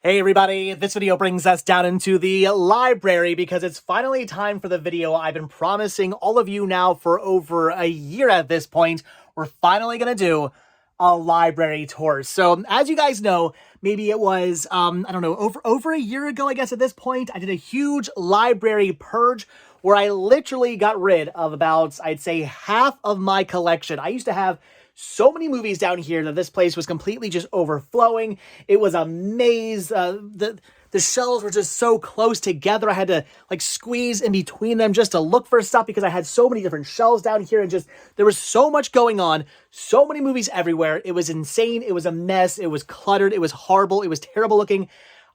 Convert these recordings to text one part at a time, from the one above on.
Hey everybody, this video brings us down into the library because it's finally time for the video I've been promising all of you now for over a year at this point. We're finally going to do a library tour. So as you guys know, maybe it was, I don't know, over a year ago, I guess at this point, I did a huge library purge where I literally got rid of about, I'd say, half of my collection. I used to have so many movies down here that this place was completely just overflowing. It was a maze. The shelves were just so close together. I had to like squeeze in between them just to look for stuff because I had so many different shelves down here, and just there was so much going on, so many movies everywhere. It was insane. It was a mess. It was cluttered. It was horrible. It was terrible looking.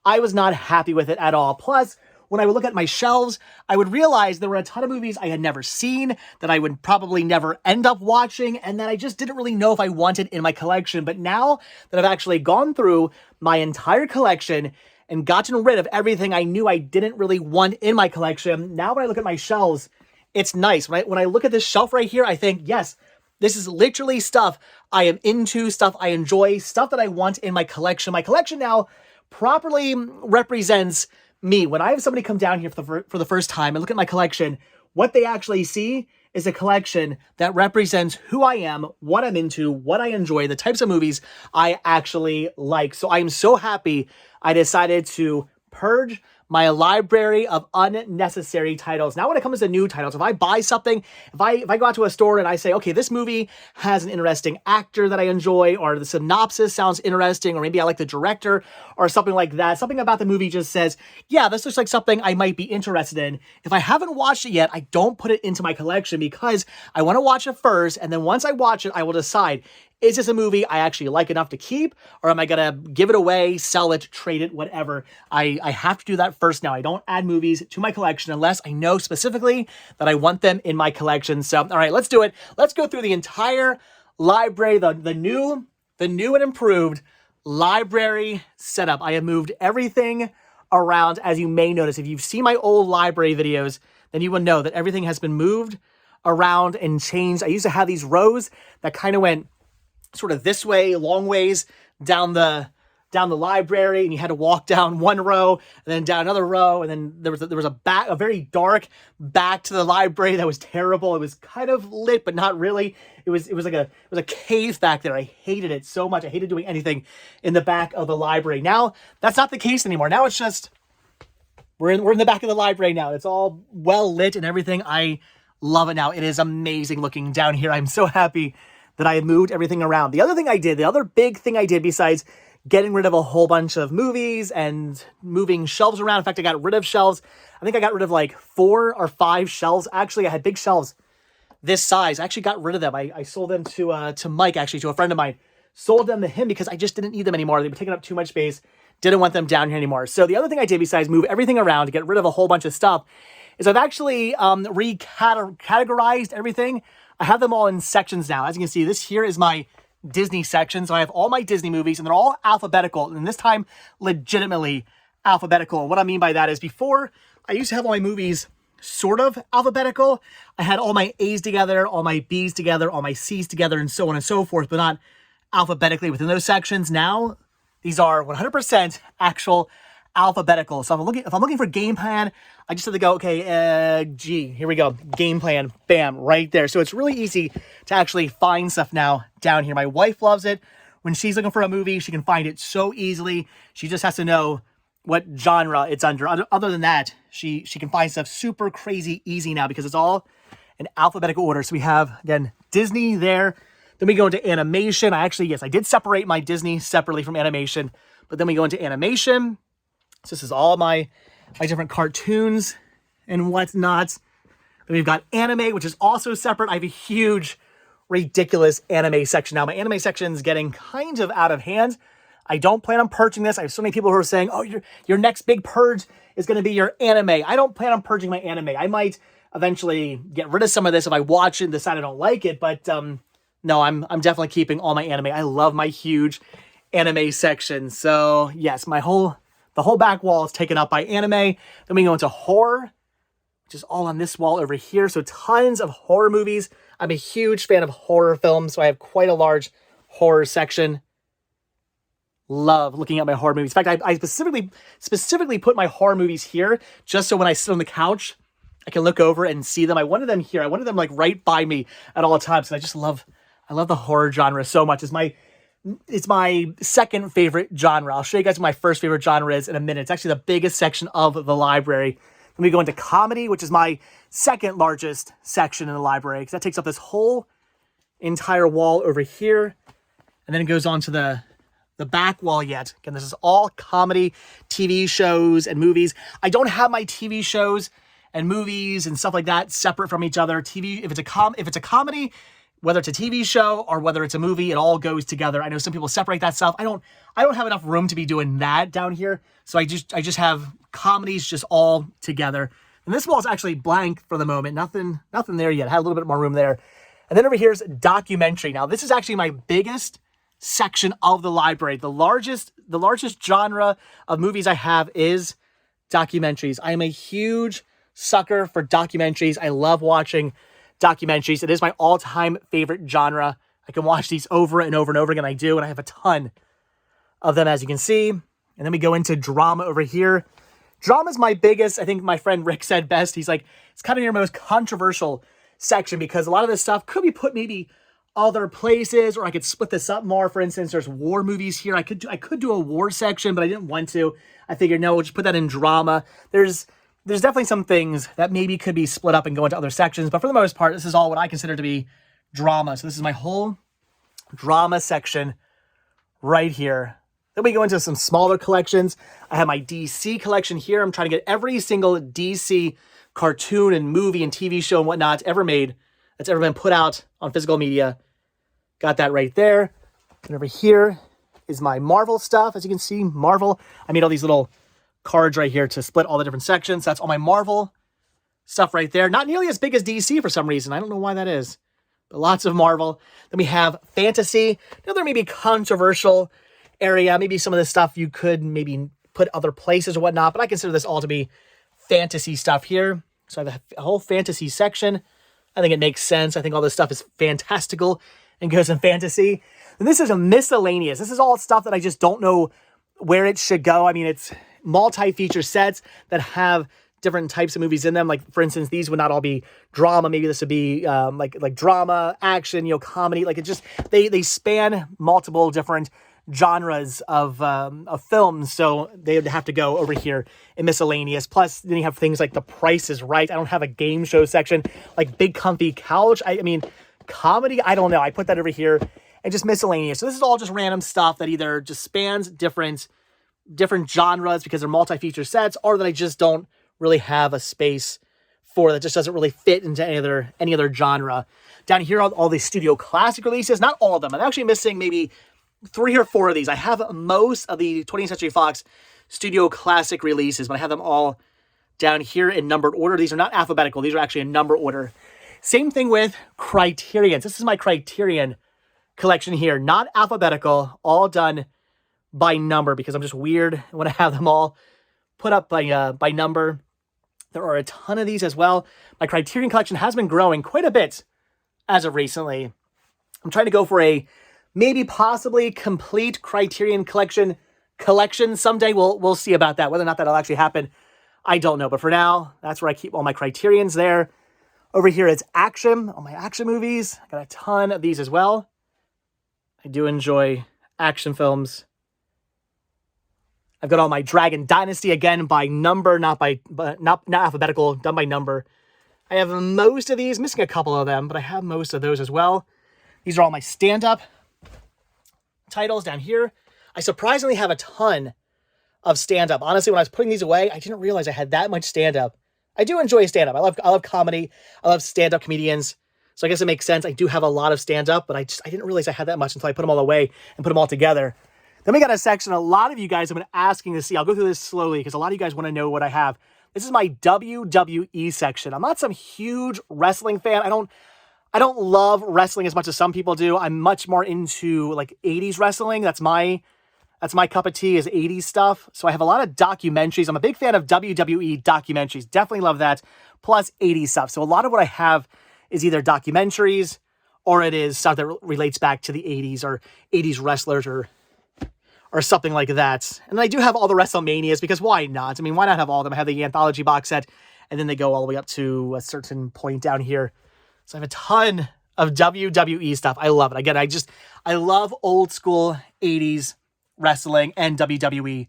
I was not happy with it at all. Plus, when I would look at my shelves, I would realize there were a ton of movies I had never seen that I would probably never end up watching, and that I just didn't really know if I wanted in my collection. But now that I've actually gone through my entire collection and gotten rid of everything I knew I didn't really want in my collection, now when I look at my shelves, it's nice. When I look at this shelf right here, I think, yes, this is literally stuff I am into, stuff I enjoy, stuff that I want in my collection. My collection now properly represents me. When I have somebody come down here for the first time and look at my collection, what they actually see is a collection that represents who I am, what I'm into, what I enjoy, the types of movies I actually like. So I am so happy I decided to purge my library of unnecessary titles. Now when it comes to new titles, if I buy something, if I go out to a store and I say, okay, this movie has an interesting actor that I enjoy, or the synopsis sounds interesting, or maybe I like the director or something like that, something about the movie just says, yeah, this looks like something I might be interested in. If I haven't watched it yet, I don't put it into my collection because I want to watch it first, and then once I watch it, I will decide, is this a movie I actually like enough to keep, or am I going to give it away, sell it, trade it, whatever? I have to do that first now. I don't add movies to my collection unless I know specifically that I want them in my collection. So, all right, let's do it. Let's go through the entire library, the new and improved library setup. I have moved everything around, as you may notice. If you've seen my old library videos, then you will know that everything has been moved around and changed. I used to have these rows that kind of went sort of this way, long ways down the library, and you had to walk down one row and then down another row, and then there was a very dark back to the library that was terrible. It was kind of lit, but not really. It was a cave back there. I hated it so much. I hated doing anything in the back of the library. Now that's not the case anymore. Now it's just we're in the back of the library now. It's all well lit and everything. I love it now. It is amazing looking down here. I'm so happy that I moved everything around. The other big thing I did besides getting rid of a whole bunch of movies and moving shelves around. In fact, I got rid of shelves. I think I got rid of like 4 or 5 shelves. Actually, I had big shelves this size. I actually got rid of them. I sold them to Mike, actually, to a friend of mine. Sold them to him because I just didn't need them anymore. They were taking up too much space. Didn't want them down here anymore. So the other thing I did besides move everything around to get rid of a whole bunch of stuff is I've actually categorized everything. I have them all in sections now. As you can see, this here is my Disney section. So I have all my Disney movies, and they're all alphabetical, and this time legitimately alphabetical. And what I mean by that is before, I used to have all my movies sort of alphabetical. I had all my A's together, all my B's together, all my C's together, and so on and so forth, but not alphabetically within those sections. Now, these are 100% actual alphabetical. So if I'm looking for game plan, I just have to go, okay, G, here we go. Game plan, bam, right there. So it's really easy to actually find stuff now down here. My wife loves it. When she's looking for a movie, she can find it so easily. She just has to know what genre it's under. Other than that, she can find stuff super crazy easy now because it's all in alphabetical order. So we have, again, Disney there. Then we go into animation. I did separate my Disney separately from animation, but then we go into animation. So this is all my different cartoons and whatnot. Then we've got anime, which is also separate. I have a huge, ridiculous anime section now. My anime section is getting kind of out of hand. I don't plan on purging this. I have so many people who are saying, oh, your next big purge is going to be your anime. I don't plan on purging my anime. I might eventually get rid of some of this if I watch it and decide I don't like it. But no, I'm definitely keeping all my anime. I love my huge anime section. So yes, the whole back wall is taken up by anime. Then we go into horror, which is all on this wall over here. So tons of horror movies. I'm a huge fan of horror films, so I have quite a large horror section. love looking at my horror movies. In fact, I specifically put my horror movies here just so when I sit on the couch, I can look over and see them. I wanted them here. I wanted them like right by me at all times. And I love the horror genre so much. It's my second favorite genre. I'll show you guys what my first favorite genre is in a minute. It's actually the biggest section of the library. Then we go into comedy, which is my second largest section in the library, because that takes up this whole entire wall over here. And then it goes on to the back wall yet. Again, this is all comedy, TV shows, and movies. I don't have my TV shows and movies and stuff like that separate from each other. If it's a comedy, whether it's a TV show or whether it's a movie, it all goes together. I know some people separate that stuff. I don't have enough room to be doing that down here. So I just have comedies just all together. And this wall is actually blank for the moment. Nothing there yet. I had a little bit more room there. And then over here is documentary. Now, this is actually my biggest section of the library. The largest genre of movies I have is documentaries. I am a huge sucker for documentaries. I love watching documentaries. It is my all-time favorite genre. I can watch these over and over and over again. I do, and I have a ton of them, as you can see. And then we go into drama over here. Drama is my biggest. I think my friend Rick said best. He's like, it's kind of your most controversial section because a lot of this stuff could be put maybe other places, or I could split this up more. For instance, there's war movies here. I could do a war section, but I didn't want to. I figured, no, we'll just put that in drama. There's definitely some things that maybe could be split up and go into other sections, but for the most part, this is all what I consider to be drama. So this is my whole drama section right here. Then we go into some smaller collections. I have my DC collection here. I'm trying to get every single DC cartoon and movie and TV show and whatnot ever made that's ever been put out on physical media. Got that right there. And over here is my Marvel stuff. As you can see, Marvel. I made all these little cards right here to split all the different sections. That's all my Marvel stuff right there. Not nearly as big as DC for some reason. I don't know why that is. But lots of Marvel. Then we have fantasy. Another maybe controversial area. Maybe some of this stuff you could maybe put other places or whatnot. But I consider this all to be fantasy stuff here. So I have a whole fantasy section. I think it makes sense. I think all this stuff is fantastical and goes in fantasy. And this is a miscellaneous. This is all stuff that I just don't know where it should go. I mean, it's multi-feature sets that have different types of movies in them. Like, for instance, these would not all be drama. Maybe this would be like drama, action, comedy. Like, it just, they span multiple different genres of films. So they would have to go over here in miscellaneous. Plus, then you have things like The Price is Right. I don't have a game show section, like Big Comfy Couch. I mean, comedy, I don't know. I put that over here, and just miscellaneous. So this is all just random stuff that either just spans different genres because they're multi-feature sets, or that I just don't really have a space for, that just doesn't really fit into any other genre. Down here, all these Studio Classic releases, not all of them. I'm actually missing maybe 3 or 4 of these. I have most of the 20th Century Fox Studio Classic releases, but I have them all down here in numbered order. These are not alphabetical. These are actually in number order. Same thing with Criterions. This is my Criterion collection here. Not alphabetical, all done by number, because I'm just weird when I have them all put up by number. There are a ton of these as well. My Criterion collection has been growing quite a bit as of recently. I'm trying to go for a maybe possibly complete Criterion collection someday. We'll see about that. Whether or not that'll actually happen, I don't know. But for now, that's where I keep all my Criterions there. Over here is action, all my action movies. I got a ton of these as well. I do enjoy action films. I've got all my Dragon Dynasty, again, by number, not alphabetical, done by number. I have most of these, missing a couple of them, but I have most of those as well. These are all my stand-up titles down here. I surprisingly have a ton of stand-up. Honestly, when I was putting these away, I didn't realize I had that much stand-up. I do enjoy stand-up. I love comedy. I love stand-up comedians. So I guess it makes sense. I do have a lot of stand-up, but I didn't realize I had that much until I put them all away and put them all together. Then we got a section a lot of you guys have been asking to see. I'll go through this slowly because a lot of you guys want to know what I have. This is my WWE section. I'm not some huge wrestling fan. I don't love wrestling as much as some people do. I'm much more into like 80s wrestling. That's my cup of tea, is 80s stuff. So I have a lot of documentaries. I'm a big fan of WWE documentaries. Definitely love that. Plus 80s stuff. So a lot of what I have is either documentaries or it is stuff that relates back to the 80s or 80s wrestlers or or something like that. And then I do have all the WrestleManias, because why not? I mean, why not have all of them? I have the anthology box set, and then they go all the way up to a certain point down here. So I have a ton of WWE stuff. I love it. Again, I love old school 80s wrestling and WWE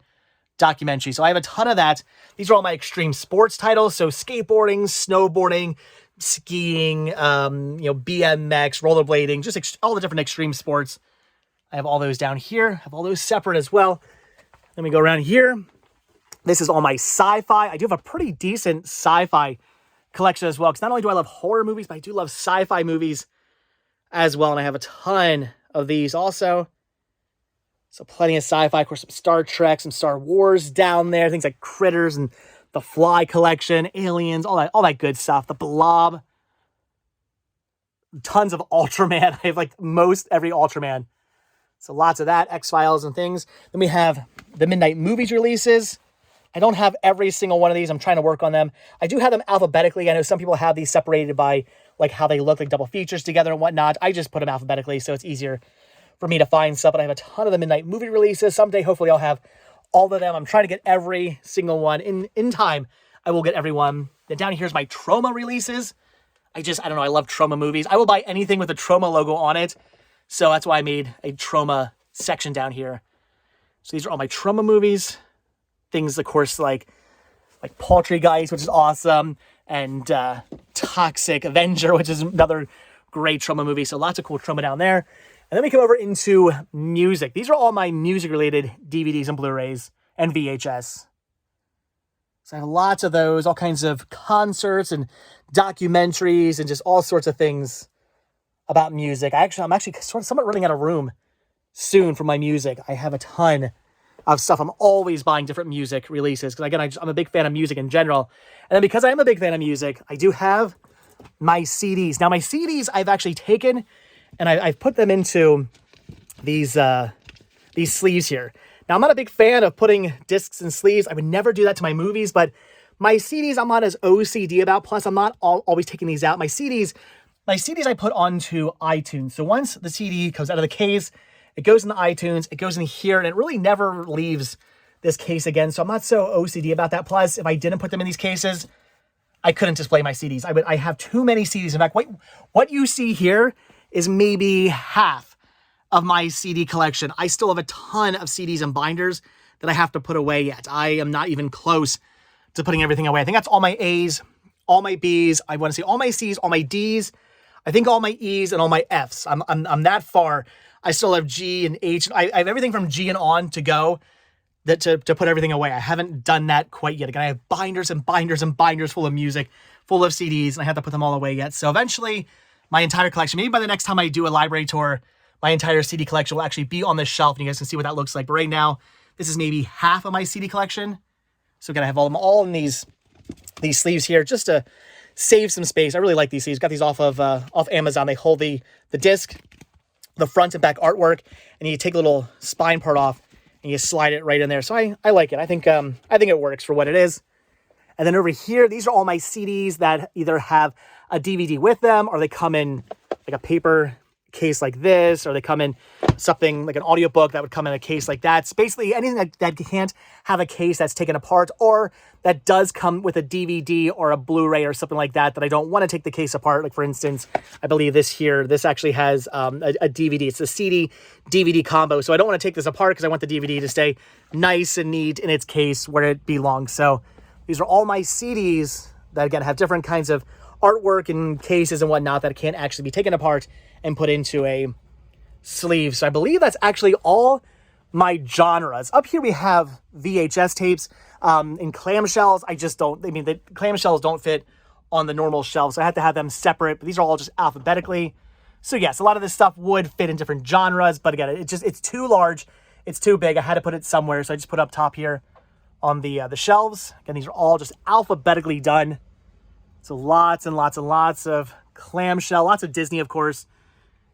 documentary. So I have a ton of that. These are all my extreme sports titles. So skateboarding, snowboarding, skiing, BMX, rollerblading, just all the different extreme sports. I have all those down here. I have all those separate as well. Then we go around here. This is all my sci-fi. I do have a pretty decent sci-fi collection as well, because not only do I love horror movies, but I do love sci-fi movies as well. And I have a ton of these also. So plenty of sci-fi, of course, some Star Trek, some Star Wars down there, things like Critters and the Fly collection, Aliens, all that good stuff. The Blob, tons of Ultraman. I have like most every Ultraman. So lots of that, X-Files and things. Then we have the Midnight Movies releases. I don't have every single one of these. I'm trying to work on them. I do have them alphabetically. I know some people have these separated by like how they look, like double features together and whatnot. I just put them alphabetically, so it's easier for me to find stuff. But I have a ton of the Midnight Movie releases. Someday, hopefully, I'll have all of them. I'm trying to get every single one. In time, I will get every one. Then down here's my Troma releases. I don't know, I love Troma movies. I will buy anything with a Troma logo on it. So that's why I made a Troma section down here. So these are all my Troma movies. Things, of course, like Poultrygeist, which is awesome, and Toxic Avenger, which is another great Troma movie. So lots of cool Troma down there. And then we come over into music. These are all my music-related DVDs and Blu-rays and VHS. So I have lots of those, all kinds of concerts and documentaries and just all sorts of things about music. I'm actually somewhat running out of room soon for my music. I have a ton of stuff. I'm always buying different music releases because, again, I'm a big fan of music in general. And then because I am a big fan of music, I do have my CDs. Now, my CDs I've actually taken and I've put them into these sleeves here. Now, I'm not a big fan of putting discs in sleeves. I would never do that to my movies, but my CDs I'm not as OCD about. Plus, I'm not always taking these out. My CDs I put onto iTunes. So once the CD comes out of the case, it goes into iTunes, it goes in here, and it really never leaves this case again. So I'm not so OCD about that. Plus, if I didn't put them in these cases, I couldn't display my CDs. I have too many CDs. In fact, what you see here is maybe half of my CD collection. I still have a ton of CDs and binders that I have to put away yet. I am not even close to putting everything away. I think that's all my A's, all my B's. I want to say all my C's, all my D's. I think all my E's and all my F's. I'm that far. I still have G and H. I have everything from G and on to go to put everything away. I haven't done that quite yet. Again, I have binders and binders and binders full of music, full of CDs, and I have to put them all away yet. So eventually, my entire collection, maybe by the next time I do a library tour, my entire CD collection will actually be on this shelf, and you guys can see what that looks like. But right now, this is maybe half of my CD collection. So again, I have them all in these sleeves here just to save some space. I really like these sleeves. Got these off Amazon. They hold the disc, the front and back artwork, and you take a little spine part off and you slide it right in there. So I like it. I think it works for what it is. And then over here, these are all my CDs that either have a DVD with them, or they come in like a paper case like this, or they come in something like an audiobook that would come in a case like that. It's basically anything that can't have a case that's taken apart, or that does come with a DVD or a Blu-ray or something like that I don't want to take the case apart. Like, for instance, I believe this actually has a DVD. It's a CD DVD combo. So I don't want to take this apart because I want the DVD to stay nice and neat in its case where it belongs. So these are all my CDs that, again, have different kinds of artwork and cases and whatnot that can't actually be taken apart and put into a sleeve. So I believe that's actually all my genres. Up here we have VHS tapes in clamshells. The clamshells don't fit on the normal shelves, so I had to have them separate, but these are all just alphabetically. So yes, a lot of this stuff would fit in different genres, but again, it's too large, it's too big. I had to put it somewhere, so I just put it up top here on the shelves. Again, these are all just alphabetically done. So lots and lots and lots of clamshell, lots of Disney, of course,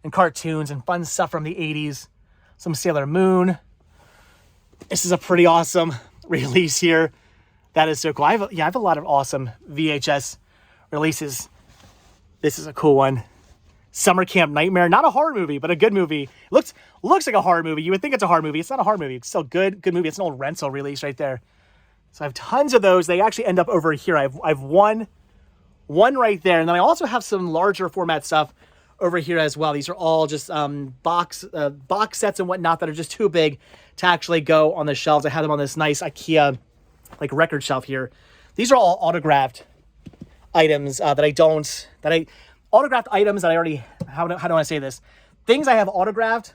and cartoons and fun stuff from the 80s. Some Sailor Moon. This is a pretty awesome release here. That is so cool. I have a lot of awesome VHS releases. This is a cool one. Summer Camp Nightmare. Not a horror movie, but a good movie. Looks like a horror movie. You would think it's a horror movie. It's not a horror movie. It's still good movie. It's an old rental release right there. So I have tons of those. They actually end up over here. I have one right there. And then I also have some larger format stuff over here as well. These are all just box sets and whatnot that are just too big to actually go on the shelves. I have them on this nice IKEA like record shelf here. These are all autographed items autographed items that I already, how do I say this? Things I have autographed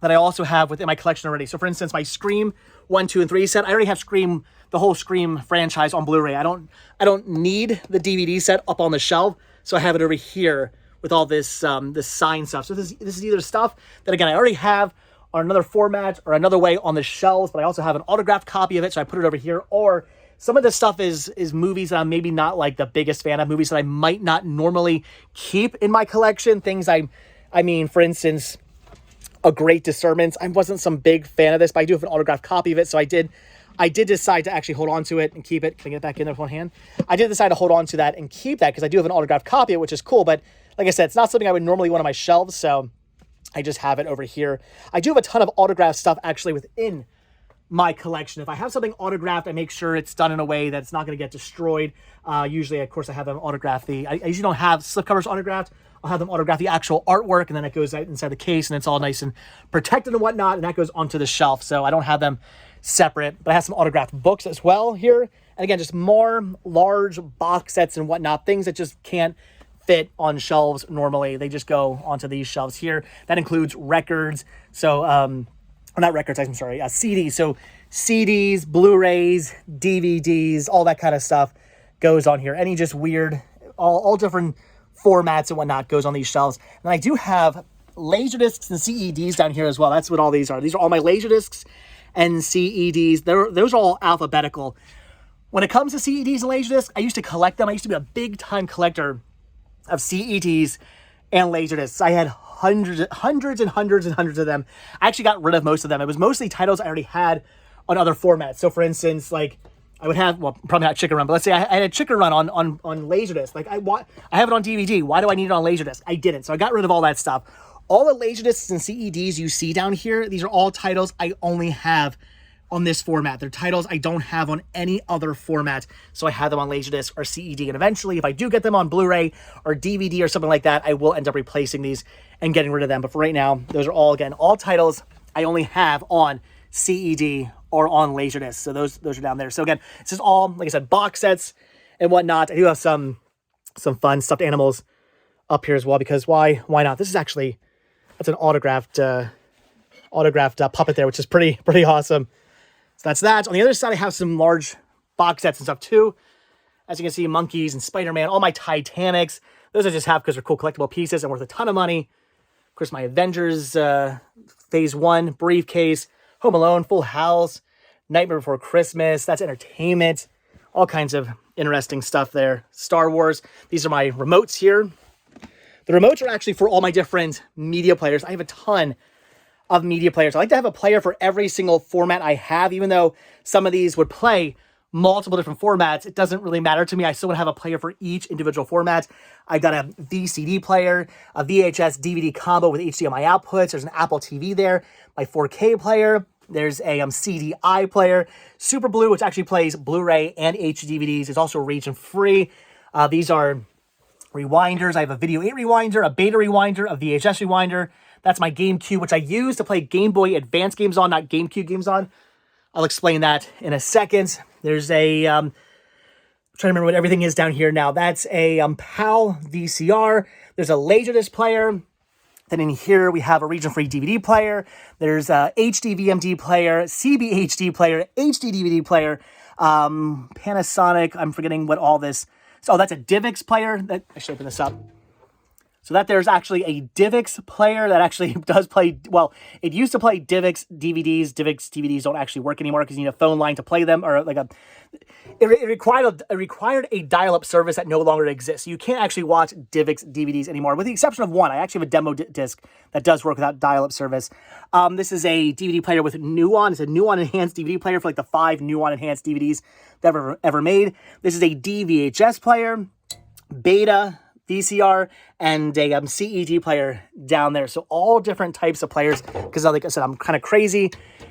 that I also have within my collection already. So for instance, my Scream 1, 2, and 3 set, I already have Scream, the whole Scream franchise on Blu-ray. I don't need the DVD set up on the shelf, so I have it over here with all this this signed stuff. So this is either stuff that, again, I already have on another format or another way on the shelves, but I also have an autographed copy of it, so I put it over here. Or some of this stuff is movies that I'm maybe not like the biggest fan of, movies that I might not normally keep in my collection. Things I mean, for instance, A Great Discernment. I wasn't some big fan of this, but I do have an autographed copy of it, so I did decide to actually hold on to it and keep it. Can I get it back in there with one hand? I did decide to hold on to that and keep that because I do have an autographed copy of it, which is cool. But like I said, it's not something I would normally want on my shelves, so I just have it over here. I do have a ton of autographed stuff actually within my collection. If I have something autographed, I make sure it's done in a way that it's not going to get destroyed. Usually, of course, I have them autographed. I usually don't have slipcovers autographed. I'll have them autograph the actual artwork, and then it goes inside the case, and it's all nice and protected and whatnot, and that goes onto the shelf. So I don't have them separate, but I have some autographed books as well here. And again, just more large box sets and whatnot, things that just can't fit on shelves normally. They just go onto these shelves here. That includes records. So, or not records, I'm sorry, CDs. So CDs, Blu-rays, DVDs, all that kind of stuff goes on here. Any just weird, all different formats and whatnot goes on these shelves. And I do have Laserdiscs and CEDs down here as well. That's what all these are. These are all my Laserdiscs and CEDs. Those are all alphabetical. When it comes to CEDs and Laserdiscs, I used to collect them. I used to be a big time collector of CEDs and Laserdiscs. I had hundreds and hundreds of them. I actually got rid of most of them. It was mostly titles I already had on other formats. So for instance, like I would have, well, probably not Chicken Run, but let's say I had a Chicken Run on Laserdisc. Like I have it on DVD. Why do I need it on Laserdisc? I didn't. So I got rid of all that stuff. All the Laserdiscs and CEDs you see down here, these are all titles I only have on this format. They're titles I don't have on any other format, so I have them on Laserdisc or CED. And eventually, if I do get them on Blu-ray or DVD or something like that, I will end up replacing these and getting rid of them. But for right now, those are all, again, all titles I only have on CED or on Laserdisc. So those are down there. So again, this is all, like I said, box sets and whatnot. I do have some fun stuffed animals up here as well, because why not? This is actually, that's an autographed puppet there, which is pretty awesome. So that's that. On the other side, I have some large box sets and stuff too. As you can see, Monkeys and Spider-Man, all my Titanics. Those I just have because they're cool collectible pieces and worth a ton of money. Of course, my Avengers Phase 1 briefcase, Home Alone, Full House, Nightmare Before Christmas. That's entertainment. All kinds of interesting stuff there. Star Wars. These are my remotes here. The remotes are actually for all my different media players. I have a ton of media players. I like to have a player for every single format I have, even though some of these would play multiple different formats. It doesn't really matter to me. I still would have a player for each individual format. I've got a VCD player, a VHS DVD combo with HDMI outputs. There's an Apple TV there, my 4K player. There's a CDI player, Super Blue, which actually plays Blu-ray and HD DVDs. It's also region free. These are rewinders. I have a Video 8 rewinder, a Beta rewinder, a VHS rewinder. That's my GameCube, which I use to play Game Boy Advance games on, not GameCube games on. I'll explain that in a second. There's a, I'm trying to remember what everything is down here now. That's a PAL VCR. There's a Laserdisc player. Then in here, we have a region-free DVD player. There's a HD VMD player, CB HD player, HD DVD player, Panasonic. I'm forgetting what all this. So that's a DivX player. I should open this up. So that there's actually a DivX player that actually does play, well, it used to play DivX DVDs. DivX DVDs don't actually work anymore because you need a phone line to play them, or like it required a dial-up service that no longer exists. So you can't actually watch DivX DVDs anymore, with the exception of one. I actually have a demo disc that does work without dial-up service. This is a DVD player with Nuon. It's a Nuon enhanced DVD player for like the 5 Nuon enhanced DVDs that ever made. This is a DVHS player, Beta VCR, and a CED player down there. So all different types of players, because like I said, I'm kind of crazy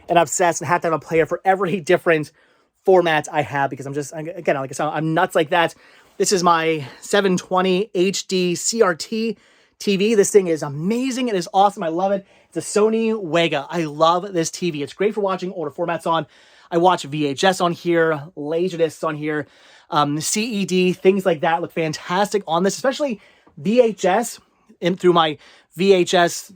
and obsessed and have to have a player for every different format I have, because I'm just, again, like I said, I'm nuts like that. This is my 720 HD CRT TV. This thing is amazing. It is awesome. I love it. It's a Sony Wega. I love this TV. It's great for watching older formats on. I watch VHS on here, Laserdiscs on here, CED, things like that look fantastic on this, especially VHS through my VHS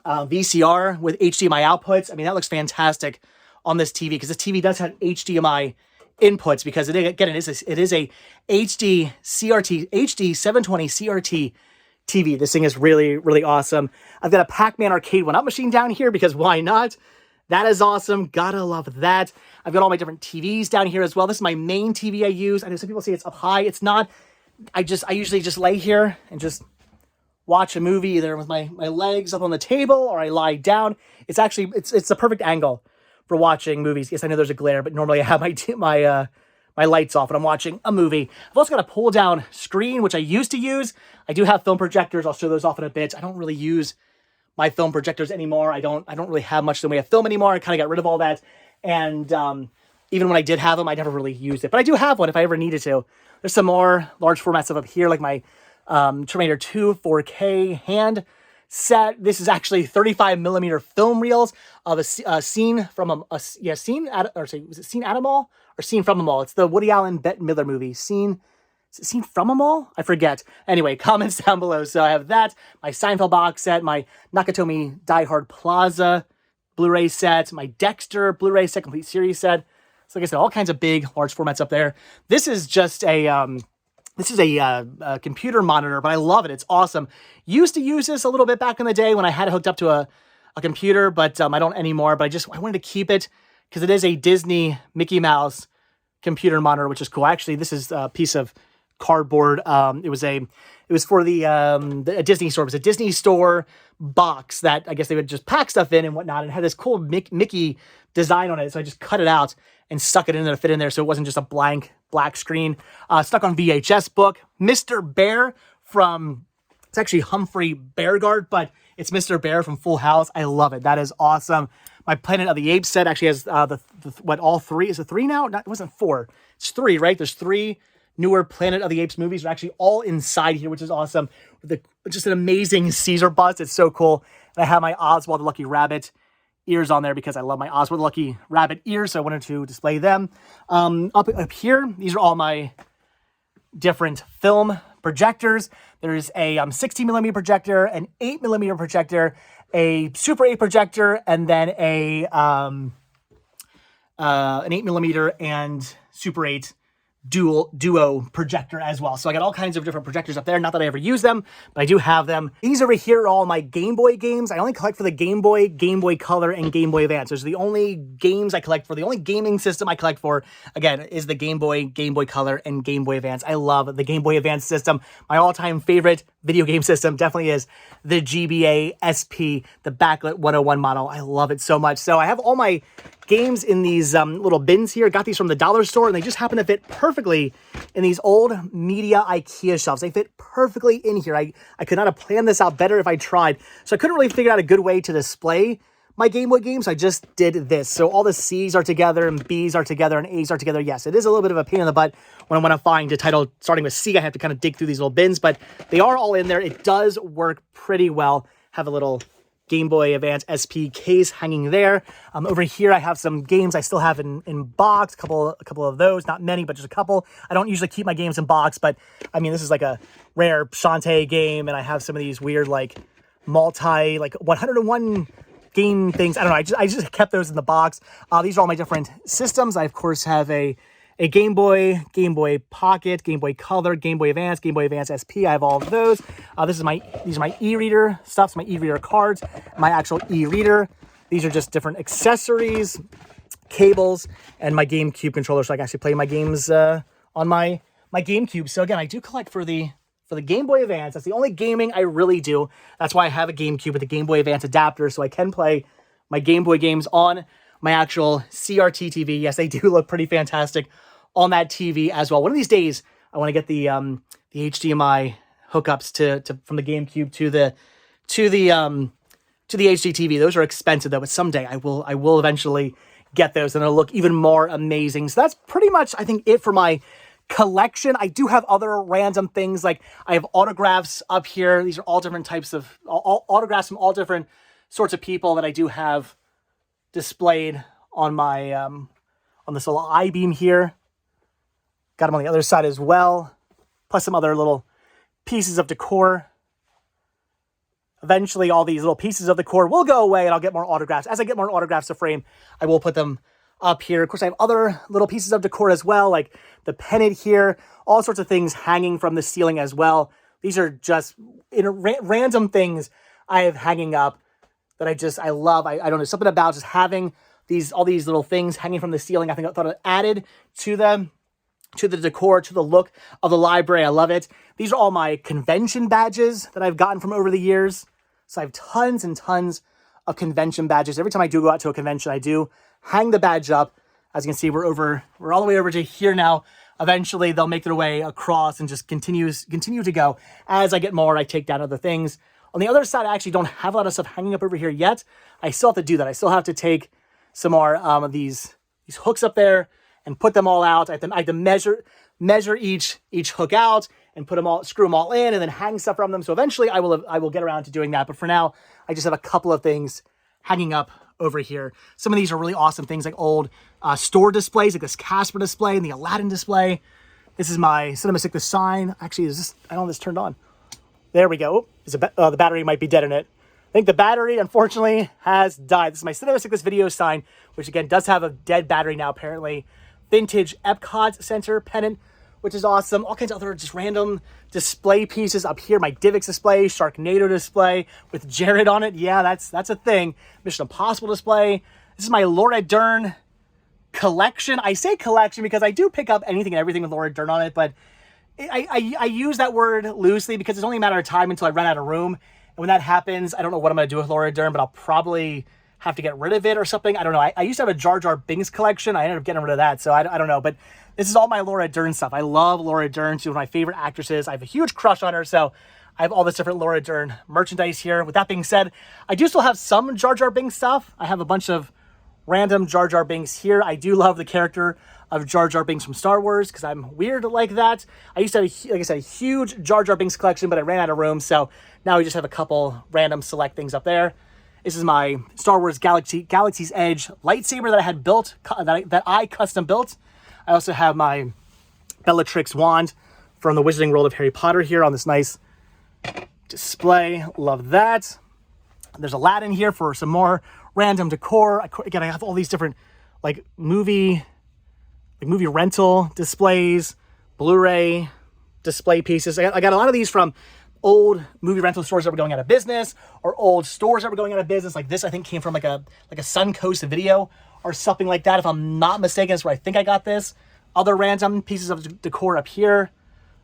VCR with HDMI outputs. I mean, that looks fantastic on this TV, because this TV does have HDMI inputs, because it is a HD CRT, HD 720 CRT TV. This thing is really, really awesome. I've got a Pac-Man arcade one-up machine down here, because why not? That is awesome. Gotta love that. I've got all my different TVs down here as well. This is my main TV I use. I know some people say it's up high. It's not. I usually just lay here and just watch a movie either with my legs up on the table, or I lie down. It's actually, it's the perfect angle for watching movies. Yes, I know there's a glare, but normally I have my lights off when I'm watching a movie. I've also got a pull down screen, which I used to use. I do have film projectors. I'll show those off in a bit. I don't really use my film projectors anymore. I don't really have much in the way of film anymore. I kind of got rid of all that. And even when I did have them, I never really used it. But I do have one if I ever needed to. There's some more large format stuff up here, like my Terminator 2 4K hand set. This is actually 35 millimeter film reels of a scene from Scene at a Mall or Scene from a Mall? It's the Woody Allen Bette Midler movie. Scene from a Mall? I forget. Anyway, comments down below. So I have that, my Seinfeld box set, my Nakatomi Die Hard Plaza Blu-ray set, my Dexter Blu-ray set, complete series set. So like I said, all kinds of big, large formats up there. This is just a computer monitor, but I love it. It's awesome. Used to use this a little bit back in the day when I had it hooked up to a computer, but I don't anymore. But I wanted to keep it because it is a Disney Mickey Mouse computer monitor, which is cool. Actually, this is a piece of cardboard. It was for the Disney store. It was a Disney store box that I guess they would just pack stuff in and whatnot, and had this cool Mickey design on it. So I just cut it out and stuck it in there to fit in there, so it wasn't just a blank black screen. Stuck on VHS book, Mr. Bear from, it's actually Humphrey Beauregard, but it's Mr. Bear from Full House. I love it. That is awesome. My Planet of the Apes set actually has all three? Is it three now? It wasn't four. It's three, right? There's three newer Planet of the Apes movies are actually all inside here, which is awesome. With just an amazing Caesar bust. It's so cool. And I have my Oswald the Lucky Rabbit ears on there because I love my Oswald the Lucky Rabbit ears, so I wanted to display them. Up here, these are all my different film projectors. There's a 16 millimeter projector, an 8 millimeter projector, a Super 8 projector, and then an 8 millimeter and Super 8 duo projector as well. So I got all kinds of different projectors up there. Not that I ever use them, but I do have them. These over here are all my Game Boy games. I only collect for the Game Boy, Game Boy Color, and Game Boy Advance. Those are the only games I collect for. The only gaming system I collect for, again, is the Game Boy Color, and Game Boy Advance. I love the Game Boy Advance system. My all-time favorite video game system definitely is the GBA SP, the Backlit 101 model. I love it so much. So I have all my games in these little bins here. Got these from the dollar store, and they just happen to fit perfectly in these old media IKEA shelves. They fit perfectly in here. I could not have planned this out better if I tried. So I couldn't really figure out a good way to display my Game Boy games. I just did this. So all the C's are together, and B's are together, and A's are together. Yes, it is a little bit of a pain in the butt when I want to find a title starting with C. I have to kind of dig through these little bins, but they are all in there. It does work pretty well. Have a little Game Boy Advance SP case hanging there. Over here, I have some games I still have in box, a couple of those, not many, but just a couple. I don't usually keep my games in box, but I mean, this is like a rare Shantae game, and I have some of these weird, like, 101 game things. I don't know. I just kept those in the box. These are all my different systems. I, of course, have a Game Boy, Game Boy Pocket, Game Boy Color, Game Boy Advance SP. I have all of those. These are my e-reader stuff, my e-reader cards, my actual e-reader. These are just different accessories, cables, and my GameCube controller, so I can actually play my games on my GameCube. So again, I do collect for the Game Boy Advance. That's the only gaming I really do. That's why I have a GameCube with a Game Boy Advance adapter, so I can play my Game Boy games on my actual CRT TV. Yes, they do look pretty fantastic on that TV as well. One of these days, I want to get the HDMI hookups to from the GameCube to the HD TV. Those are expensive though, but someday I will eventually get those, and it'll look even more amazing. So that's pretty much, I think, it for my collection. I do have other random things, like I have autographs up here. These are all different types of autographs from all different sorts of people that I do have displayed on my on this little I-beam here. Got them on the other side as well, plus some other little pieces of decor. Eventually, all these little pieces of decor will go away, and I'll get more autographs. As I get more autographs to frame, I will put them up here. Of course, I have other little pieces of decor as well, like the pennant here, all sorts of things hanging from the ceiling as well. These are just random things I have hanging up that I love. I don't know, something about just having all these little things hanging from the ceiling. I thought it added to the decor, to the look of the library. I love it. These are all my convention badges that I've gotten from over the years. So I have tons and tons of convention badges. Every time I do go out to a convention, I do hang the badge up. As you can see, we're all the way over to here now. Eventually, they'll make their way across and just continue to go. As I get more, I take down other things. On the other side, I actually don't have a lot of stuff hanging up over here yet. I still have to do that. I still have to take some more of these hooks up there and put them all out. I have to measure each hook out and screw them all in, and then hang stuff from them. So eventually I will get around to doing that. But for now, I just have a couple of things hanging up over here. Some of these are really awesome things, like old store displays, like this Casper display and the Aladdin display. This is my Cinema 6 sign. Actually, I don't know if this turned on. There we go. The battery might be dead in it. I think the battery, unfortunately, has died. This is my Cinema 6 video sign, which again does have a dead battery now, apparently. Vintage Epcot Center pennant, which is awesome. All kinds of other just random display pieces up here. My Divx display, Sharknado display with Jared on it. Yeah, that's a thing. Mission Impossible display. This is my Laura Dern collection. I say collection because I do pick up anything and everything with Laura Dern on it, but I use that word loosely because it's only a matter of time until I run out of room. And when that happens, I don't know what I'm going to do with Laura Dern, but I'll probably have to get rid of it or something. I don't know. I used to have a Jar Jar Binks collection. I ended up getting rid of that, so I don't know. But this is all my Laura Dern stuff. I love Laura Dern. She's one of my favorite actresses. I have a huge crush on her, so I have all this different Laura Dern merchandise here. With that being said, I do still have some Jar Jar Binks stuff. I have a bunch of random Jar Jar Binks here. I do love the character of Jar Jar Binks from Star Wars because I'm weird like that. I used to have, like I said, a huge Jar Jar Binks collection, but I ran out of room, so now we just have a couple random select things up there. This is my Star Wars Galaxy's Edge lightsaber that I had built, that I custom built. I also have my Bellatrix wand from the Wizarding World of Harry Potter here on this nice display. Love that. There's Aladdin here for some more random decor. Again, I have all these different movie rental displays, Blu-ray display pieces. I got a lot of these from old movie rental stores that were going out of business, or old stores that were going out of business. Like this, I think came from like a Suncoast video or something like that. If I'm not mistaken, that's where I think I got this. Other random pieces of decor up here.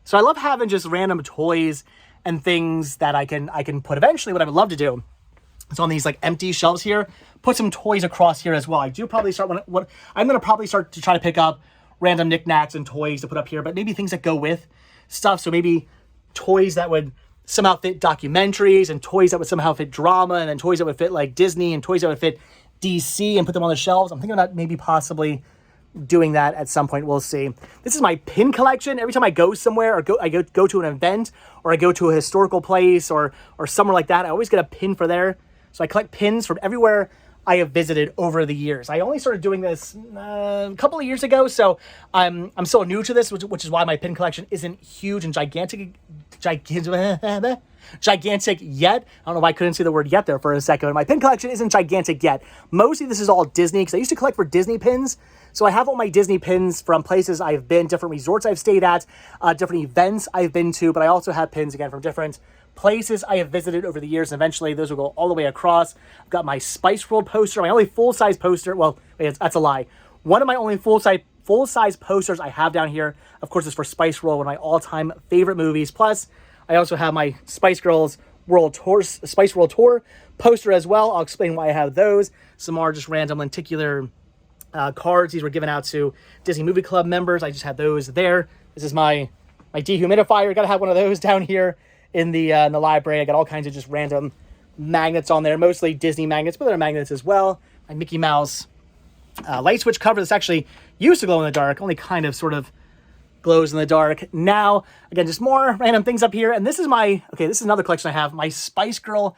So I love having just random toys and things that I can put. Eventually, what I would love to do is on these empty shelves here, put some toys across here as well. I do probably start I'm going to probably start to try to pick up random knickknacks and toys to put up here, but maybe things that go with stuff. So maybe toys that would somehow fit documentaries, and toys that would somehow fit drama, and then toys that would fit like Disney, and toys that would fit DC, and put them on the shelves. I'm thinking about maybe possibly doing that at some point. We'll see. This is my pin collection. Every time I go somewhere, or I go to an event, or I go to a historical place, or somewhere like that, I always get a pin for there. So I collect pins from everywhere I have visited over the years. I only started doing this a couple of years ago, so I'm still new to this, which is why my pin collection isn't huge and gigantic yet. I don't know why I couldn't say the word yet there for a second. My pin collection isn't gigantic yet. Mostly this is all Disney, because I used to collect for Disney pins. So I have all my Disney pins from places I've been, different resorts I've stayed at, different events I've been to, but I also have pins, again, from different places I have visited over the years, and eventually those will go all the way across. I've got my Spice World poster, my only full-size poster. Well, wait, that's a lie. One of my only full-size posters I have down here, of course, is for Spice World, one of my all-time favorite movies. Plus, I also have my Spice Girls Spice World Tour poster as well. I'll explain why I have those. Some more just random lenticular cards. These were given out to Disney Movie Club members. I just had those there. This is my dehumidifier. Got to have one of those down here. in the library. I got all kinds of just random magnets on there, mostly Disney magnets, but there are magnets as well. My Mickey Mouse light switch cover that's actually used to glow in the dark, only kind of sort of glows in the dark now. Again, just more random things up here. And this is this is another collection I have, my Spice Girl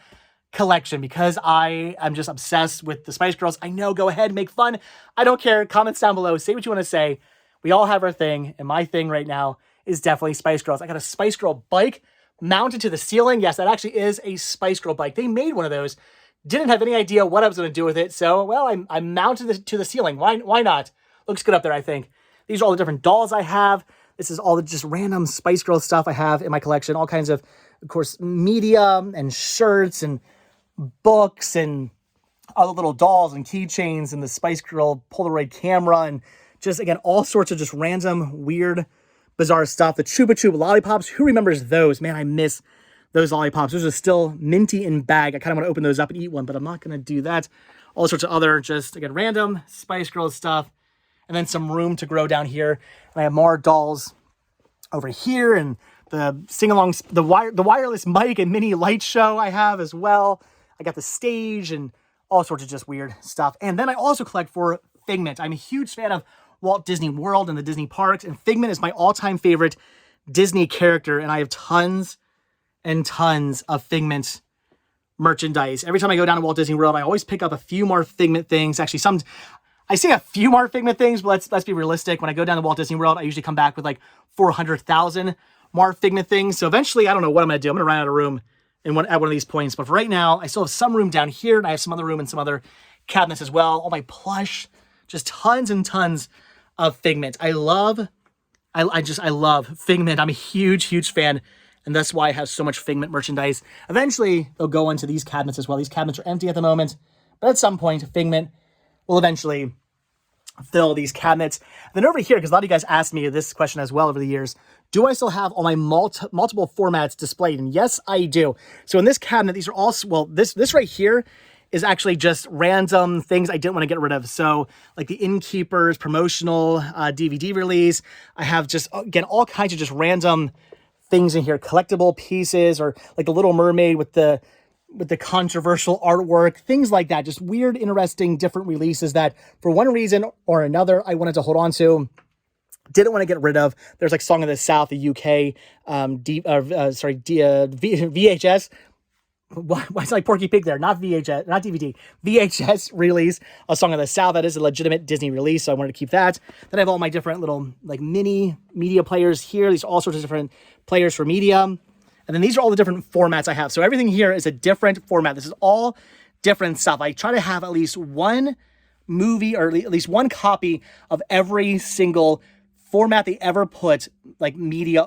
collection, because I'm just obsessed with the Spice Girls. I know, go ahead, make fun. I don't care. Comments down below. Say what you want to say. We all have our thing, and my thing right now is definitely Spice Girls. I got a Spice Girl bike mounted to the ceiling. Yes, that actually is a Spice Girl bike. They made one of those. Didn't have any idea what I was going to do with it. So, well, I mounted it to the ceiling. Why not? Looks good up there, I think. These are all the different dolls I have. This is all the just random Spice Girl stuff I have in my collection. All kinds of course, media and shirts and books and all the little dolls and keychains and the Spice Girl Polaroid camera and just, again, all sorts of just random, weird, bizarre stuff. The Chupa Chup lollipops. Who remembers those? Man, I miss those lollipops. Those are still minty in bag. I kind of want to open those up and eat one, but I'm not going to do that. All sorts of other just, again, random Spice Girl stuff. And then some room to grow down here. And I have more dolls over here. And the sing-alongs, the wireless mic and mini light show I have as well. I got the stage and all sorts of just weird stuff. And then I also collect for Figment. I'm a huge fan of Walt Disney World and the Disney parks. And Figment is my all-time favorite Disney character. And I have tons and tons of Figment merchandise. Every time I go down to Walt Disney World, I always pick up a few more Figment things. Actually, I say a few more Figment things, but let's be realistic. When I go down to Walt Disney World, I usually come back with like 400,000 more Figment things. So eventually, I don't know what I'm going to do. I'm going to run out of room at one of these points. But for right now, I still have some room down here, and I have some other room and some other cabinets as well. All my plush, just tons and tons of Figment. I love Figment. I'm a huge, huge fan. And that's why I have so much Figment merchandise. Eventually, they'll go into these cabinets as well. These cabinets are empty at the moment. But at some point, Figment will eventually fill these cabinets. And then over here, because a lot of you guys asked me this question as well over the years, do I still have all my multiple formats displayed? And yes, I do. So in this cabinet, these are all, well, this right here is actually just random things I didn't want to get rid of. So like the Innkeeper's promotional DVD release. I have just, again, all kinds of just random things in here, collectible pieces, or like the Little Mermaid with the controversial artwork, things like that. Just weird, interesting, different releases that for one reason or another, I wanted to hold on to. Didn't want to get rid of. There's like Song of the South, the UK, VHS. Why is it like Porky Pig there? Not VHS, not DVD. VHS release, a Song of the South. That is a legitimate Disney release, so I wanted to keep that. Then I have all my different little like mini media players here. These are all sorts of different players for media. And then these are all the different formats I have. So everything here is a different format. This is all different stuff. I try to have at least one movie or at least one copy of every single format they ever put like media,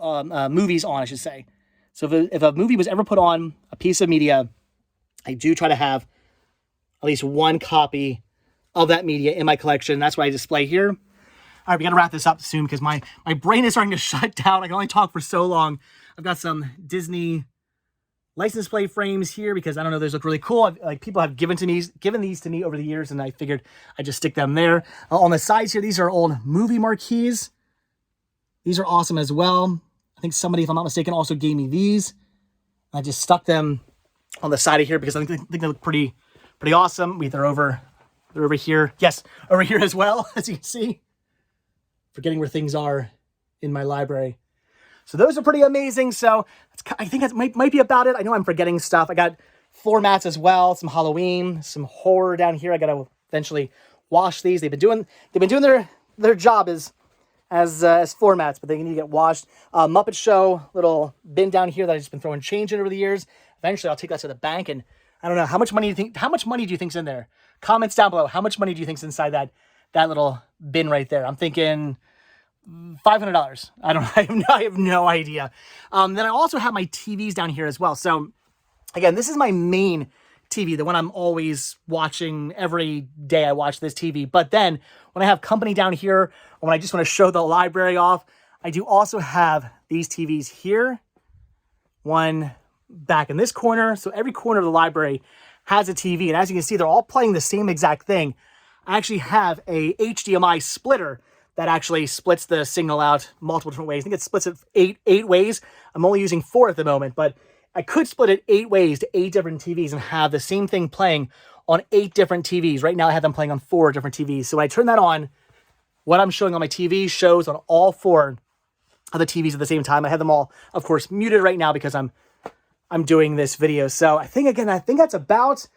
movies on, I should say. So if a movie was ever put on a piece of media, I do try to have at least one copy of that media in my collection. That's what I display here. All right, we got to wrap this up soon because my brain is starting to shut down. I can only talk for so long. I've got some Disney license plate frames here because I don't know, those look really cool. Like people have given these to me over the years, and I figured I'd just stick them there. On the sides here, these are old movie marquees. These are awesome as well. I think somebody, if I'm not mistaken, also gave me these. I just stuck them on the side of here because I think they look pretty awesome. They're over here. Yes, over here as well, as you can see. Forgetting where things are in my library. So those are pretty amazing. So I think that might be about it. I know I'm forgetting stuff. I got floor mats as well, some Halloween, some horror down here. I got to eventually wash these. They've been doing their job as floor mats, but they need to get washed. Muppet Show little bin down here that I've just been throwing change in over the years. Eventually, I'll take that to the bank, and I don't know how much money do you think's in there? Comments down below. How much money do you think's inside that little bin right there? I'm thinking $500. I have no idea. Then I also have my TVs down here as well. So again, this is my main TV, the one I'm always watching. Every day I watch this TV. But then when I have company down here, or when I just want to show the library off, I do also have these TVs here. One back in this corner. So every corner of the library has a TV. And as you can see, they're all playing the same exact thing. I actually have a HDMI splitter that actually splits the signal out multiple different ways. I think it splits it eight ways. I'm only using 4 at the moment, but I could split it 8 ways to 8 different TVs and have the same thing playing on 8 different TVs. Right now I have them playing on 4 different TVs. So when I turn that on, what I'm showing on my TV shows on all 4 of the TVs at the same time. I have them all, of course, muted right now because I'm doing this video. So I think that's about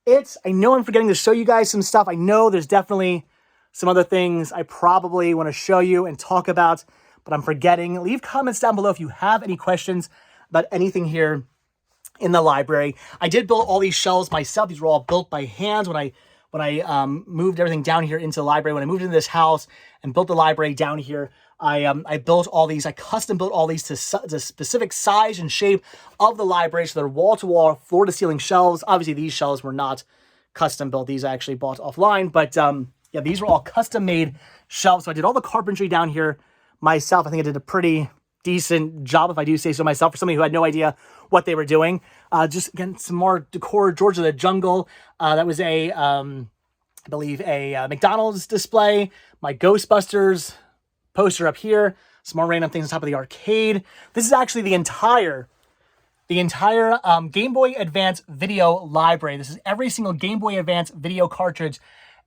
it. I know I'm forgetting to show you guys some stuff. I know there's definitely some other things I probably want to show you and talk about, but I'm forgetting. Leave comments down below if you have any questions about anything here in the library. I did build all these shelves myself. These were all built by hand when I moved everything down here into the library. When I moved into this house and built the library down here, I built all these. I custom built all these to the specific size and shape of the library. So they're wall-to-wall, floor-to-ceiling shelves. Obviously, these shelves were not custom built. These I actually bought offline. But yeah, these were all custom-made shelves. So I did all the carpentry down here myself. I think I did a pretty decent job, if I do say so myself, for somebody who had no idea what they were doing. Just, again, some more decor. George of the Jungle. That was I believe a McDonald's display. My Ghostbusters poster up here. Some more random things on top of the arcade. This is actually the entire Game Boy Advance video library. This is every single Game Boy Advance video cartridge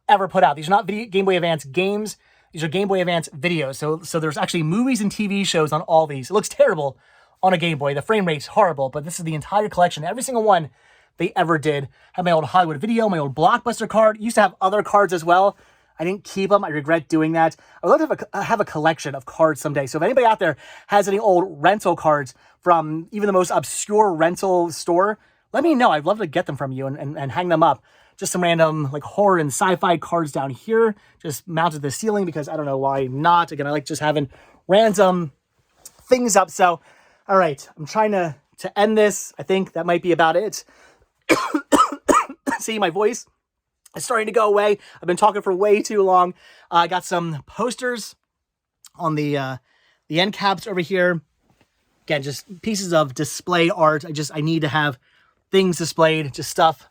ever put out. These are not Game Boy Advance games. These are Game Boy Advance videos. So there's actually movies and TV shows on all these. It looks terrible on a Game Boy. The frame rate's horrible, but this is the entire collection. Every single one they ever did. I have my old Hollywood Video, my old Blockbuster card. Used to have other cards as well. I didn't keep them. I regret doing that. I would love to have a collection of cards someday. So if anybody out there has any old rental cards from even the most obscure rental store, let me know. I'd love to get them from you and hang them up. Just some random like horror and sci-fi cards down here, just mounted to the ceiling because I don't know why not. Again, I like just having random things up. So, all right, I'm trying to end this. I think that might be about it. See, my voice is starting to go away. I've been talking for way too long. I got some posters on the end caps over here. Again, just pieces of display art. I need to have things displayed, just stuff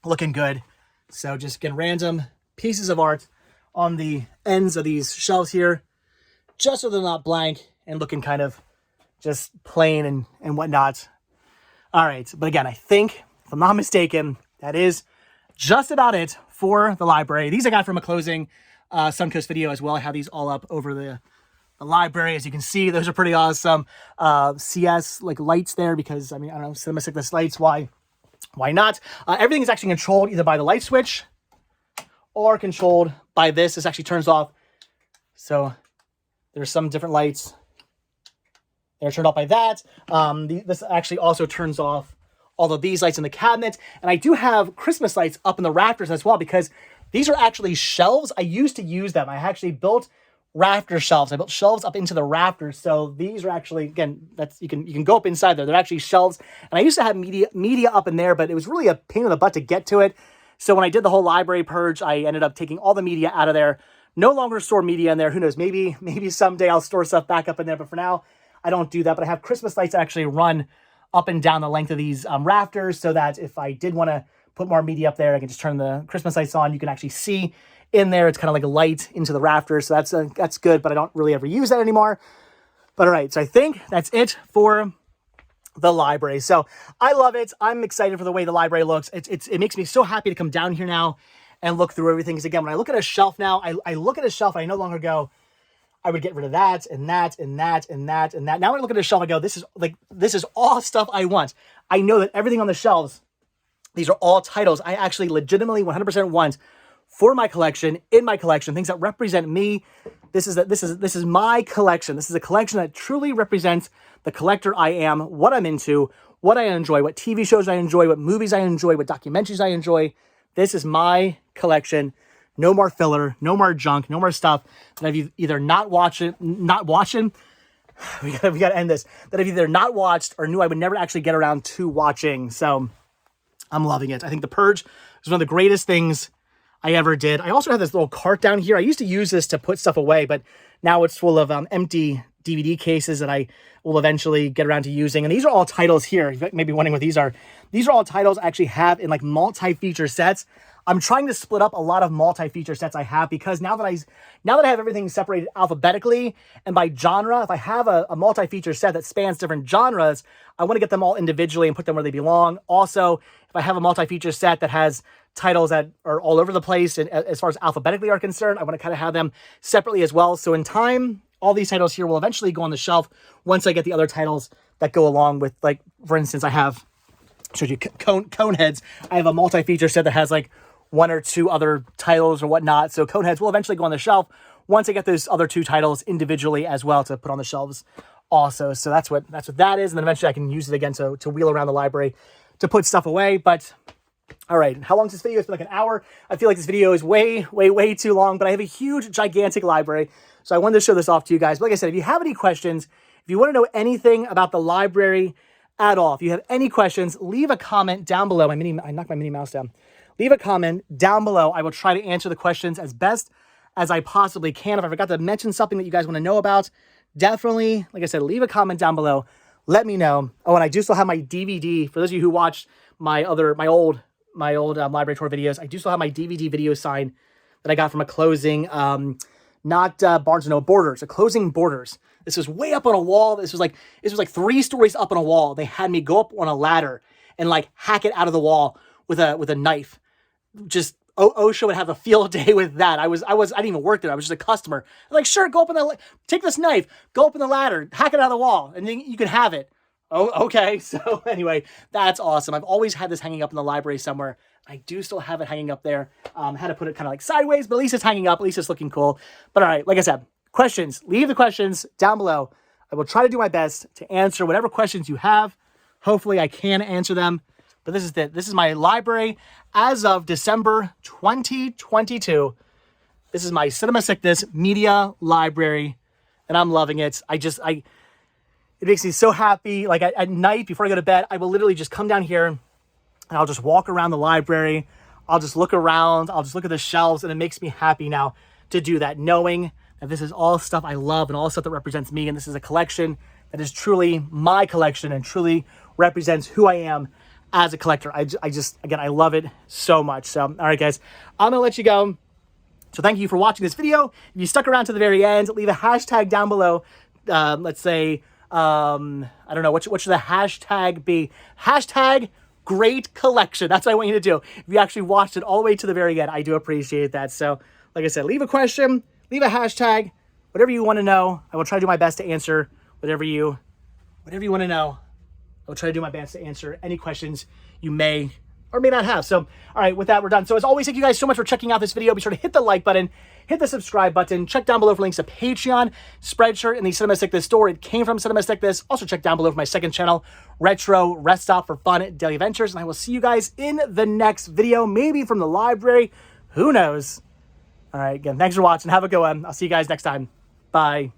looking good. So just get random pieces of art on the ends of these shelves here, just so they're not blank and looking kind of just plain and whatnot. All right, but again, I think, if I'm not mistaken, that is just about it for the library. These I got from a closing Suncoast video as well. I have these all up over the library. As you can see, those are pretty awesome. CS like lights there because, I mean, I don't know, cinema sickness lights. Why not? Everything is actually controlled either by the light switch or controlled by this. This actually turns off. So there's some different lights. They're turned off by that. This actually also turns off all of these lights in the cabinet. And I do have Christmas lights up in the rafters as well because these are actually shelves. I used to use them. I actually built rafter shelves. I built shelves up into the rafters. So these are actually, again, that's you can go up inside there. They're actually shelves. And I used to have media up in there, but it was really a pain in the butt to get to it. So when I did the whole library purge, I ended up taking all the media out of there. No longer store media in there. Who knows? Maybe someday I'll store stuff back up in there. But for now, I don't do that. But I have Christmas lights that actually run up and down the length of these rafters so that if I did want to put more media up there, I can just turn the Christmas lights on. You can actually see in there. It's kind of like a light into the rafters. So that's good, but I don't really ever use that anymore. But all right, so I think that's it for the library. So I love it. I'm excited for the way the library looks. It makes me so happy to come down here now and look through everything. Because again, when I look at a shelf now, I look at a shelf and I no longer go, I would get rid of that and that and that and that and that. Now when I look at a shelf, I go, this is all stuff I want. I know that everything on the shelves, these are all titles I actually legitimately 100% want for my collection, in my collection, things that represent me. This is my collection. This is a collection that truly represents the collector I am, what I'm into, what I enjoy, what TV shows I enjoy, what movies I enjoy, what documentaries I enjoy. This is my collection. No more filler, no more junk, no more stuff that I've either not watching. We gotta end this. That I've either not watched or knew I would never actually get around to watching. So I'm loving it. I think the purge is one of the greatest things I ever did. I also have this little cart down here. I used to use this to put stuff away, but now it's full of empty DVD cases that I will eventually get around to using. And these are all titles here. You may be wondering what these are. These are all titles I actually have in like multi-feature sets. I'm trying to split up a lot of multi-feature sets I have, because now that I have everything separated alphabetically and by genre, if I have a multi-feature set that spans different genres, I want to get them all individually and put them where they belong. Also, if I have a multi-feature set that has titles that are all over the place, and as far as alphabetically are concerned, I want to kind of have them separately as well. So in time, all these titles here will eventually go on the shelf once I get the other titles that go along with, like, for instance, I have, showed you Coneheads. I have a multi-feature set that has like 1 or 2 other titles or whatnot. So Coneheads will eventually go on the shelf once I get those other 2 titles individually as well to put on the shelves also. So that's what that is. And then eventually I can use it again to wheel around the library to put stuff away. But all right, how long is this video? It's been like an hour. I feel like this video is way too long, but I have a huge, gigantic library. So I wanted to show this off to you guys. But like I said, if you have any questions, if you want to know anything about the library at all, if you have any questions, leave a comment down below. I knocked my mini mouse down. Leave a comment down below. I will try to answer the questions as best as I possibly can. If I forgot to mention something that you guys want to know about, definitely, like I said, leave a comment down below. Let me know. Oh, and I do still have my DVD. For those of you who watched my old library tour videos, I do still have my DVD video sign that I got from a closing, not Barnes & Noble, Borders, a closing Borders. This was way up on a wall. This was like 3 stories up on a wall. They had me go up on a ladder and like hack it out of the wall with a knife. Just OSHA would have a field day with that. I didn't even work there. I was just a customer. I'm like, sure, go up on take this knife, go up on the ladder, hack it out of the wall, and then you can have it. Oh, okay. So anyway, that's awesome. I've always had this hanging up in the library somewhere. I do still have it hanging up there. Had to put it kind of like sideways, but at least it's hanging up. At least it's looking cool. But all right, like I said, questions, leave the questions down below. I will try to do my best to answer whatever questions you have. Hopefully I can answer them. But this is my library as of December 2022. This is my Cinema Sickness media library, and I'm loving it. It makes me so happy. Like at night before I go to bed, I will literally just come down here and I'll just walk around the library. I'll just look around. I'll just look at the shelves, and it makes me happy now to do that, knowing that this is all stuff I love and all stuff that represents me. And this is a collection that is truly my collection and truly represents who I am as a collector. Again, I love it so much. So, all right, guys, I'm gonna let you go. So thank you for watching this video. If you stuck around to the very end, leave a hashtag down below. Let's say, I don't know, what should the hashtag be? Hashtag great collection. That's what I want you to do. If you actually watched it all the way to the very end, I do appreciate that. So like I said, leave a question, leave a hashtag, whatever you want to know. I will try to do my best to answer whatever you want to know. I will try to do my best to answer any questions you may or may not have. So, all right, with that, we're done. So as always, thank you guys so much for checking out this video. Be sure to hit the like button, hit the subscribe button, check down below for links to Patreon, Spreadshirt, and the Cinema Sickness store. It came from Cinema Sickness. Also check down below for my second channel, Retro Rest Stop, for fun daily adventures. And I will see you guys in the next video, maybe from the library. Who knows? All right, again, thanks for watching. Have a good one. I'll see you guys next time. Bye.